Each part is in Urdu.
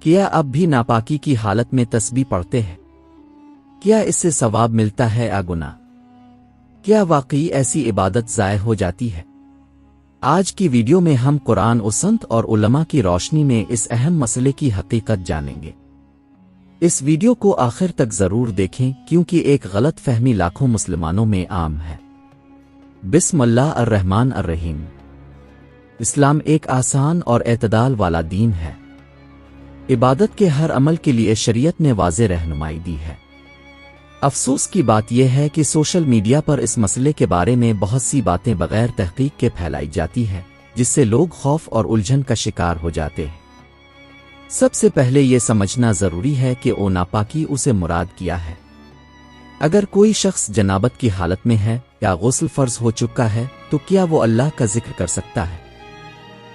کیا اب بھی ناپاکی کی حالت میں تسبیح پڑھتے ہیں؟ کیا اس سے ثواب ملتا ہے یا گناہ؟ کیا واقعی ایسی عبادت ضائع ہو جاتی ہے؟ آج کی ویڈیو میں ہم قرآن و سنت اور علماء کی روشنی میں اس اہم مسئلے کی حقیقت جانیں گے۔ اس ویڈیو کو آخر تک ضرور دیکھیں کیونکہ ایک غلط فہمی لاکھوں مسلمانوں میں عام ہے۔ بسم اللہ الرحمن الرحیم۔ اسلام ایک آسان اور اعتدال والا دین ہے۔ عبادت کے ہر عمل کے لیے شریعت نے واضح رہنمائی دی ہے۔ افسوس کی بات یہ ہے کہ سوشل میڈیا پر اس مسئلے کے بارے میں بہت سی باتیں بغیر تحقیق کے پھیلائی جاتی ہیں، جس سے لوگ خوف اور الجھن کا شکار ہو جاتے ہیں۔ سب سے پہلے یہ سمجھنا ضروری ہے کہ وہ ناپاکی اسے مراد کیا ہے۔ اگر کوئی شخص جنابت کی حالت میں ہے یا غسل فرض ہو چکا ہے تو کیا وہ اللہ کا ذکر کر سکتا ہے؟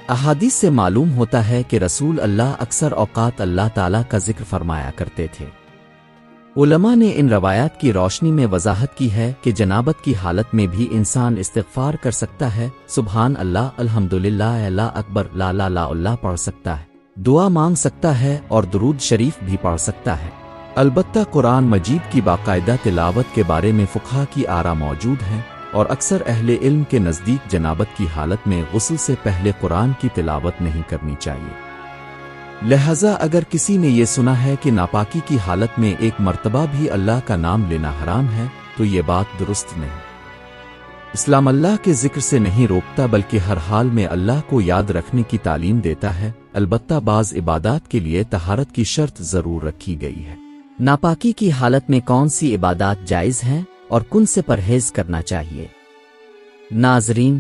احادیث سے معلوم ہوتا ہے کہ رسول اللہ اکثر اوقات اللہ تعالیٰ کا ذکر فرمایا کرتے تھے۔ علماء نے ان روایات کی روشنی میں وضاحت کی ہے کہ جنابت کی حالت میں بھی انسان استغفار کر سکتا ہے، سبحان اللہ، الحمدللہ، اللہ اکبر، لا الہ الا اللہ پڑھ سکتا ہے، دعا مانگ سکتا ہے اور درود شریف بھی پڑھ سکتا ہے۔ البتہ قرآن مجید کی باقاعدہ تلاوت کے بارے میں فقہا کی آراء موجود ہیں، اور اکثر اہل علم کے نزدیک جنابت کی حالت میں غسل سے پہلے قرآن کی تلاوت نہیں کرنی چاہیے۔ لہذا اگر کسی نے یہ سنا ہے کہ ناپاکی کی حالت میں ایک مرتبہ بھی اللہ کا نام لینا حرام ہے تو یہ بات درست نہیں۔ اسلام اللہ کے ذکر سے نہیں روکتا بلکہ ہر حال میں اللہ کو یاد رکھنے کی تعلیم دیتا ہے۔ البتہ بعض عبادات کے لیے طہارت کی شرط ضرور رکھی گئی ہے۔ ناپاکی کی حالت میں کون سی عبادات جائز ہیں اور کن سے پرہیز کرنا چاہیے؟ ناظرین،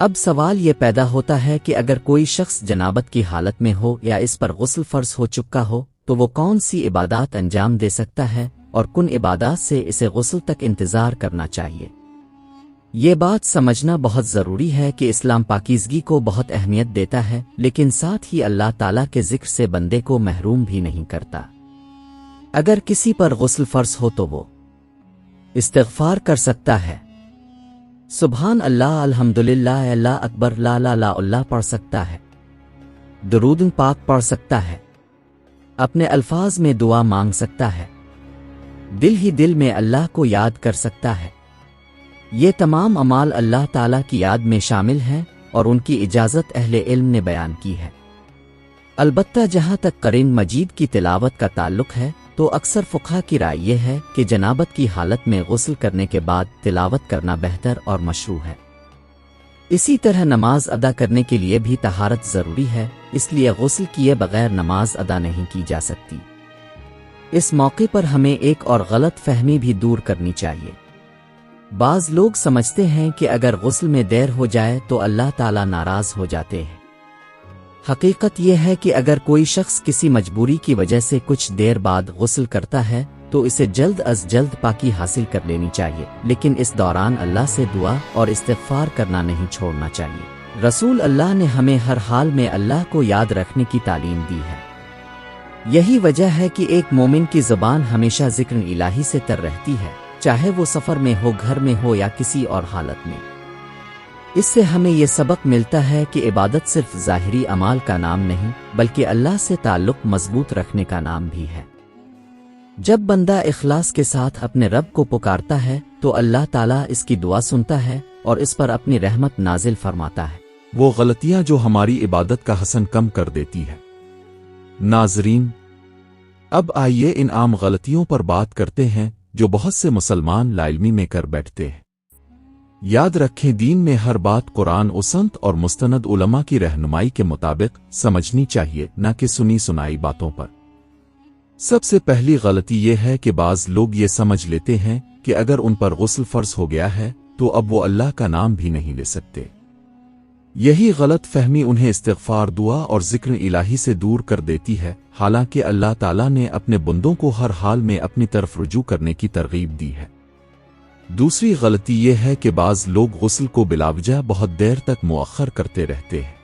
اب سوال یہ پیدا ہوتا ہے کہ اگر کوئی شخص جنابت کی حالت میں ہو یا اس پر غسل فرض ہو چکا ہو تو وہ کون سی عبادات انجام دے سکتا ہے اور کن عبادات سے اسے غسل تک انتظار کرنا چاہیے؟ یہ بات سمجھنا بہت ضروری ہے کہ اسلام پاکیزگی کو بہت اہمیت دیتا ہے، لیکن ساتھ ہی اللہ تعالیٰ کے ذکر سے بندے کو محروم بھی نہیں کرتا۔ اگر کسی پر غسل فرض ہو تو وہ استغفار کر سکتا ہے، سبحان اللہ، الحمدللہ، اللہ اکبر، لا الہ الا اللہ پڑھ سکتا ہے، درود پاک پڑھ سکتا ہے، اپنے الفاظ میں دعا مانگ سکتا ہے، دل ہی دل میں اللہ کو یاد کر سکتا ہے۔ یہ تمام اعمال اللہ تعالیٰ کی یاد میں شامل ہیں اور ان کی اجازت اہل علم نے بیان کی ہے۔ البتہ جہاں تک قرآن مجید کی تلاوت کا تعلق ہے تو اکثر فقہا کی رائے یہ ہے کہ جنابت کی حالت میں غسل کرنے کے بعد تلاوت کرنا بہتر اور مشروع ہے۔ اسی طرح نماز ادا کرنے کے لیے بھی طہارت ضروری ہے، اس لیے غسل کیے بغیر نماز ادا نہیں کی جا سکتی۔ اس موقع پر ہمیں ایک اور غلط فہمی بھی دور کرنی چاہیے۔ بعض لوگ سمجھتے ہیں کہ اگر غسل میں دیر ہو جائے تو اللہ تعالیٰ ناراض ہو جاتے ہیں۔ حقیقت یہ ہے کہ اگر کوئی شخص کسی مجبوری کی وجہ سے کچھ دیر بعد غسل کرتا ہے تو اسے جلد از جلد پاکی حاصل کر لینی چاہیے، لیکن اس دوران اللہ سے دعا اور استغفار کرنا نہیں چھوڑنا چاہیے۔ رسول اللہ نے ہمیں ہر حال میں اللہ کو یاد رکھنے کی تعلیم دی ہے۔ یہی وجہ ہے کہ ایک مومن کی زبان ہمیشہ ذکر الہی سے تر رہتی ہے، چاہے وہ سفر میں ہو، گھر میں ہو یا کسی اور حالت میں۔ اس سے ہمیں یہ سبق ملتا ہے کہ عبادت صرف ظاہری اعمال کا نام نہیں بلکہ اللہ سے تعلق مضبوط رکھنے کا نام بھی ہے۔ جب بندہ اخلاص کے ساتھ اپنے رب کو پکارتا ہے تو اللہ تعالیٰ اس کی دعا سنتا ہے اور اس پر اپنی رحمت نازل فرماتا ہے۔ وہ غلطیاں جو ہماری عبادت کا حسن کم کر دیتی ہے۔ ناظرین، اب آئیے ان عام غلطیوں پر بات کرتے ہیں جو بہت سے مسلمان لاعلمی میں کر بیٹھتے ہیں۔ یاد رکھیں، دین میں ہر بات قرآن و سنت اور مستند علماء کی رہنمائی کے مطابق سمجھنی چاہیے، نہ کہ سنی سنائی باتوں پر۔ سب سے پہلی غلطی یہ ہے کہ بعض لوگ یہ سمجھ لیتے ہیں کہ اگر ان پر غسل فرض ہو گیا ہے تو اب وہ اللہ کا نام بھی نہیں لے سکتے۔ یہی غلط فہمی انہیں استغفار، دعا اور ذکر الہی سے دور کر دیتی ہے، حالانکہ اللہ تعالیٰ نے اپنے بندوں کو ہر حال میں اپنی طرف رجوع کرنے کی ترغیب دی ہے۔ دوسری غلطی یہ ہے کہ بعض لوگ غسل کو بلاوجہ بہت دیر تک مؤخر کرتے رہتے ہیں۔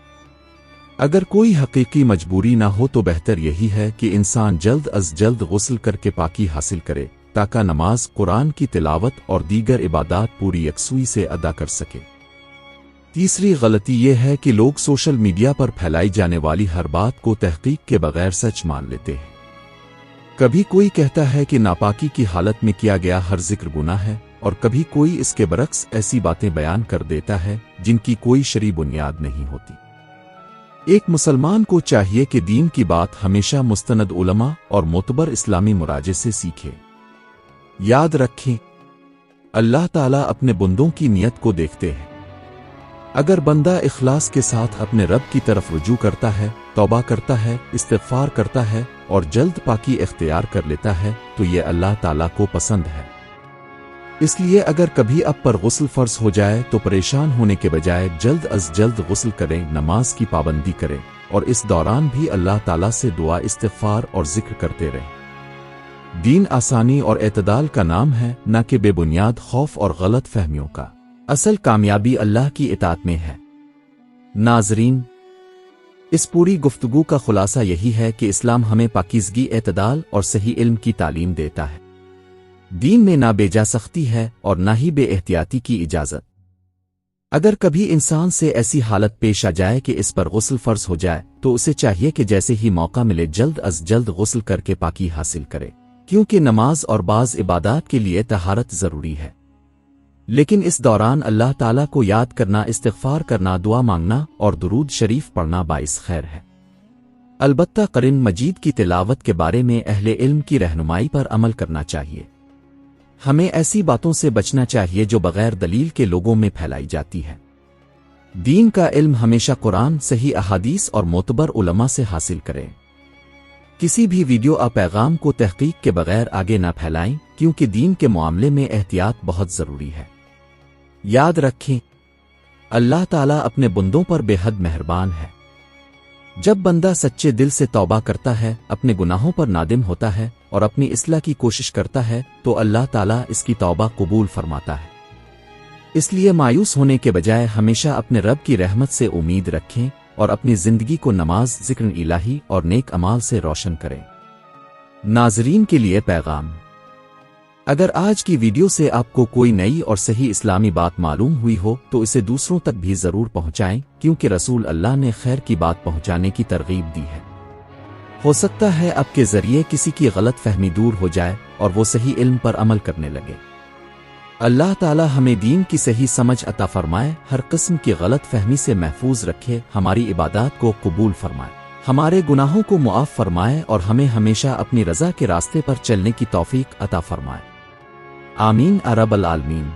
اگر کوئی حقیقی مجبوری نہ ہو تو بہتر یہی ہے کہ انسان جلد از جلد غسل کر کے پاکی حاصل کرے تاکہ نماز، قرآن کی تلاوت اور دیگر عبادات پوری یکسوئی سے ادا کر سکے۔ تیسری غلطی یہ ہے کہ لوگ سوشل میڈیا پر پھیلائی جانے والی ہر بات کو تحقیق کے بغیر سچ مان لیتے ہیں۔ کبھی کوئی کہتا ہے کہ ناپاکی کی حالت میں کیا گیا ہر ذکر گناہ ہے، اور کبھی کوئی اس کے برعکس ایسی باتیں بیان کر دیتا ہے جن کی کوئی شرعی بنیاد نہیں ہوتی۔ ایک مسلمان کو چاہیے کہ دین کی بات ہمیشہ مستند علماء اور معتبر اسلامی مراجع سے سیکھے۔ یاد رکھیں، اللہ تعالیٰ اپنے بندوں کی نیت کو دیکھتے ہیں۔ اگر بندہ اخلاص کے ساتھ اپنے رب کی طرف رجوع کرتا ہے، توبہ کرتا ہے، استغفار کرتا ہے اور جلد پاکی اختیار کر لیتا ہے تو یہ اللہ تعالیٰ کو پسند ہے۔ اس لیے اگر کبھی اب پر غسل فرض ہو جائے تو پریشان ہونے کے بجائے جلد از جلد غسل کریں، نماز کی پابندی کریں اور اس دوران بھی اللہ تعالیٰ سے دعا، استغفار اور ذکر کرتے رہیں۔ دین آسانی اور اعتدال کا نام ہے، نہ کہ بے بنیاد خوف اور غلط فہمیوں کا۔ اصل کامیابی اللہ کی اطاعت میں ہے۔ ناظرین، اس پوری گفتگو کا خلاصہ یہی ہے کہ اسلام ہمیں پاکیزگی، اعتدال اور صحیح علم کی تعلیم دیتا ہے۔ دین میں نہ بے جا سختی ہے اور نہ ہی بے احتیاطی کی اجازت۔ اگر کبھی انسان سے ایسی حالت پیش آ جائے کہ اس پر غسل فرض ہو جائے تو اسے چاہیے کہ جیسے ہی موقع ملے جلد از جلد غسل کر کے پاکی حاصل کرے، کیونکہ نماز اور بعض عبادات کے لیے طہارت ضروری ہے۔ لیکن اس دوران اللہ تعالیٰ کو یاد کرنا، استغفار کرنا، دعا مانگنا اور درود شریف پڑھنا باعث خیر ہے۔ البتہ قرآن مجید کی تلاوت کے بارے میں اہل علم کی رہنمائی پر عمل کرنا چاہیے۔ ہمیں ایسی باتوں سے بچنا چاہیے جو بغیر دلیل کے لوگوں میں پھیلائی جاتی ہے۔ دین کا علم ہمیشہ قرآن، صحیح احادیث اور معتبر علماء سے حاصل کریں۔ کسی بھی ویڈیو یا پیغام کو تحقیق کے بغیر آگے نہ پھیلائیں، کیونکہ دین کے معاملے میں احتیاط بہت ضروری ہے۔ یاد رکھیں، اللہ تعالیٰ اپنے بندوں پر بے حد مہربان ہے۔ جب بندہ سچے دل سے توبہ کرتا ہے، اپنے گناہوں پر نادم ہوتا ہے اور اپنی اصلاح کی کوشش کرتا ہے تو اللہ تعالیٰ اس کی توبہ قبول فرماتا ہے۔ اس لیے مایوس ہونے کے بجائے ہمیشہ اپنے رب کی رحمت سے امید رکھیں اور اپنی زندگی کو نماز، ذکر الہی اور نیک اعمال سے روشن کریں۔ ناظرین کے لیے پیغام: اگر آج کی ویڈیو سے آپ کو کوئی نئی اور صحیح اسلامی بات معلوم ہوئی ہو تو اسے دوسروں تک بھی ضرور پہنچائیں، کیونکہ رسول اللہ نے خیر کی بات پہنچانے کی ترغیب دی ہے۔ ہو سکتا ہے آپ کے ذریعے کسی کی غلط فہمی دور ہو جائے اور وہ صحیح علم پر عمل کرنے لگے۔ اللہ تعالی ہمیں دین کی صحیح سمجھ عطا فرمائے، ہر قسم کی غلط فہمی سے محفوظ رکھے، ہماری عبادات کو قبول فرمائے، ہمارے گناہوں کو معاف فرمائے اور ہمیں ہمیشہ اپنی رضا کے راستے پر چلنے کی توفیق عطا فرمائے۔ آمین رب العالمین۔